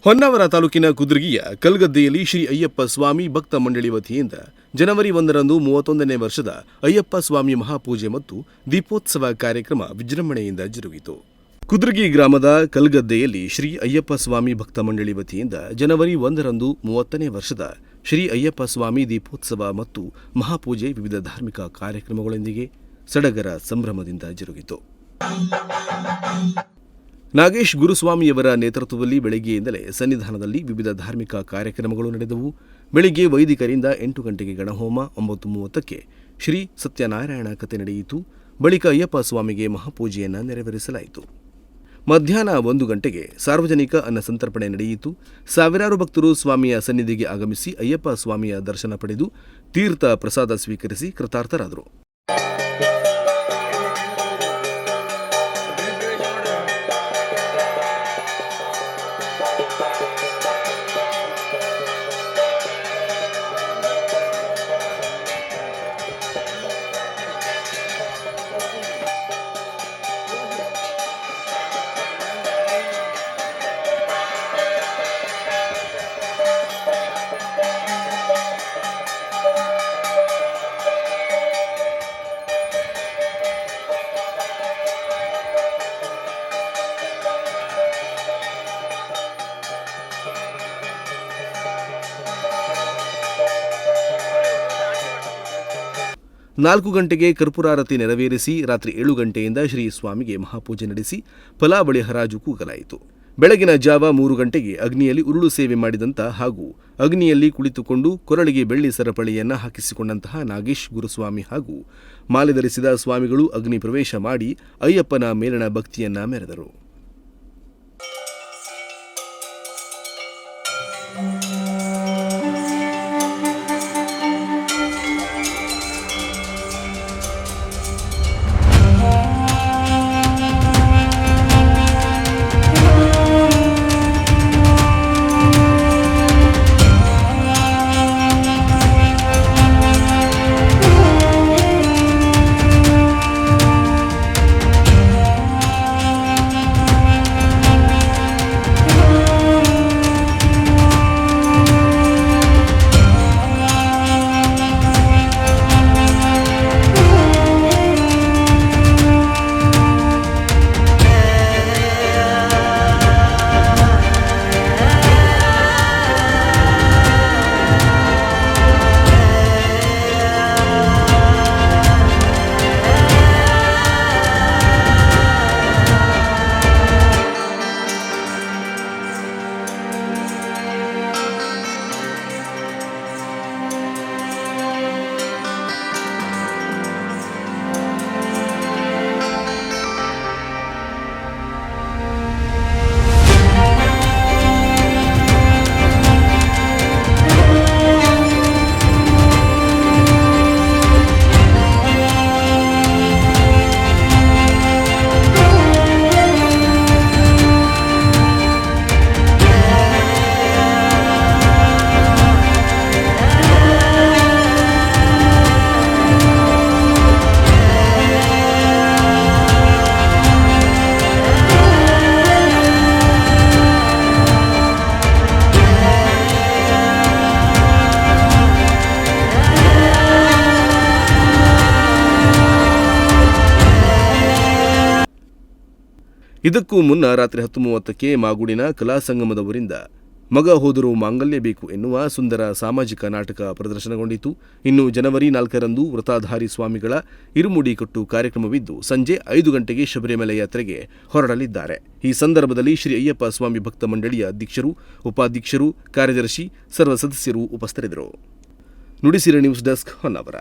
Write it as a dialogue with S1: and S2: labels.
S1: ಹೊನ್ನಾವರ ತಾಲೂಕಿನ ಕುದ್ರಗಿಯ ಕಲ್ಗದ್ದೆಯಲ್ಲಿ ಶ್ರೀ ಅಯ್ಯಪ್ಪ ಸ್ವಾಮಿ ಭಕ್ತ ಮಂಡಳಿ ವತಿಯಿಂದ ಜನವರಿ 1ರಂದು 31ನೇ ವರ್ಷದ ಅಯ್ಯಪ್ಪ ಸ್ವಾಮಿ ಮಹಾಪೂಜೆ ಮತ್ತು ದೀಪೋತ್ಸವ ಕಾರ್ಯಕ್ರಮ ವಿಜೃಂಭಣೆಯಿಂದ ಜರುಗಿತು. ಕುದ್ರಗಿ ಗ್ರಾಮದ ಕಲ್ಗದ್ದೆಯಲ್ಲಿ ಶ್ರೀ ಅಯ್ಯಪ್ಪ ಸ್ವಾಮಿ ಭಕ್ತ ಮಂಡಳಿ ವತಿಯಿಂದ ಜನವರಿ 1ರಂದು 30ನೇ ವರ್ಷದ ಶ್ರೀ ಅಯ್ಯಪ್ಪ ಸ್ವಾಮಿ ದೀಪೋತ್ಸವ ಮತ್ತು ಮಹಾಪೂಜೆ ವಿವಿಧ ಧಾರ್ಮಿಕ ಕಾರ್ಯಕ್ರಮಗಳೊಂದಿಗೆ ಸಡಗರ ಸಂಭ್ರಮದಿಂದ ಜರುಗಿತು. ನಾಗೇಶ್ ಗುರುಸ್ವಾಮಿಯವರ ನೇತೃತ್ವದಲ್ಲಿ ಬೆಳಗ್ಗೆಯಿಂದಲೇ ಸನ್ನಿಧಾನದಲ್ಲಿ ವಿವಿಧ ಧಾರ್ಮಿಕ ಕಾರ್ಯಕ್ರಮಗಳು ನಡೆದವು. ಬೆಳಿಗ್ಗೆ ವೈದಿಕರಿಂದ 8 ಗಂಟೆಗೆ ಗಣಹೋಮ, 9:30ಕ್ಕೆ ಶ್ರೀ ಸತ್ಯನಾರಾಯಣ ಕಥೆ ನಡೆಯಿತು. ಬಳಿಕ ಅಯ್ಯಪ್ಪ ಸ್ವಾಮಿಗೆ ಮಹಾಪೂಜೆಯನ್ನು ನೆರವೇರಿಸಲಾಯಿತು. ಮಧ್ಯಾಹ್ನ 1 ಗಂಟೆಗೆ ಸಾರ್ವಜನಿಕ ಅನ್ನ ಸಂತರ್ಪಣೆ ನಡೆಯಿತು. ಸಾವಿರಾರು ಭಕ್ತರು ಸ್ವಾಮಿಯ ಸನ್ನಿಧಿಗೆ ಆಗಮಿಸಿ ಅಯ್ಯಪ್ಪ ಸ್ವಾಮಿಯ ದರ್ಶನ ಪಡೆದು ತೀರ್ಥ ಪ್ರಸಾದ ಸ್ವೀಕರಿಸಿ ಕೃತಾರ್ಥರಾದರು. ನಾಲ್ಕು ಗಂಟೆಗೆ ಕರ್ಪೂರಾರತಿ ನೆರವೇರಿಸಿ ರಾತ್ರಿ 7 ಗಂಟೆಯಿಂದ ಶ್ರೀ ಸ್ವಾಮಿಗೆ ಮಹಾಪೂಜೆ ನಡೆಸಿ ಫಲಾಬಳಿ ಹರಾಜು ಕೂಗಲಾಯಿತು. ಬೆಳಗಿನ ಜಾವ 3 ಗಂಟೆಗೆ ಅಗ್ನಿಯಲ್ಲಿ ಉರುಳು ಸೇವೆ ಮಾಡಿದಂಥ ಹಾಗೂ ಅಗ್ನಿಯಲ್ಲಿ ಕುಳಿತುಕೊಂಡು ಕೊರಳಿಗೆ ಬೆಳ್ಳಿ ಸರಪಳಿಯನ್ನು ಹಾಕಿಸಿಕೊಂಡಂತಹ ನಾಗೇಶ್ ಗುರುಸ್ವಾಮಿ ಹಾಗೂ ಮಾಲೆ ಧರಿಸಿದ ಸ್ವಾಮಿಗಳು ಅಗ್ನಿ ಪ್ರವೇಶ ಮಾಡಿ ಅಯ್ಯಪ್ಪನ ಮೇಲಣ ಭಕ್ತಿಯನ್ನ ಮೆರೆದರು. ಇದಕ್ಕೂ ಮುನ್ನ ರಾತ್ರಿ 10:30ಕ್ಕೆ ಮಾಗೂಡಿನ ಕಲಾಸಂಗಮದವರಿಂದ ಮಗ ಹೋದರೂ ಮಾಂಗಲ್ಯ ಬೇಕು ಎನ್ನುವ ಸುಂದರ ಸಾಮಾಜಿಕ ನಾಟಕ ಪ್ರದರ್ಶನಗೊಂಡಿತು. ಇನ್ನು ಜನವರಿ 4ರಂದು ವ್ರತಾಧಾರಿ ಸ್ವಾಮಿಗಳ ಇರುಮುಡಿ ಕಟ್ಟು ಕಾರ್ಯಕ್ರಮವಿದ್ದು ಸಂಜೆ 5 ಗಂಟೆಗೆ ಶಬರಿಮಲೆ ಯಾತ್ರೆಗೆ ಹೊರಡಲಿದ್ದಾರೆ. ಈ ಸಂದರ್ಭದಲ್ಲಿ ಶ್ರೀ ಅಯ್ಯಪ್ಪ ಸ್ವಾಮಿ ಭಕ್ತ ಮಂಡಳಿಯ ಅಧ್ಯಕ್ಷರು, ಉಪಾಧ್ಯಕ್ಷರು, ಕಾರ್ಯದರ್ಶಿ, ಸರ್ವ ಸದಸ್ಯರು ಉಪಸ್ಥಿತರಿದ್ದರು. Nudisiri news desk, Honnavar.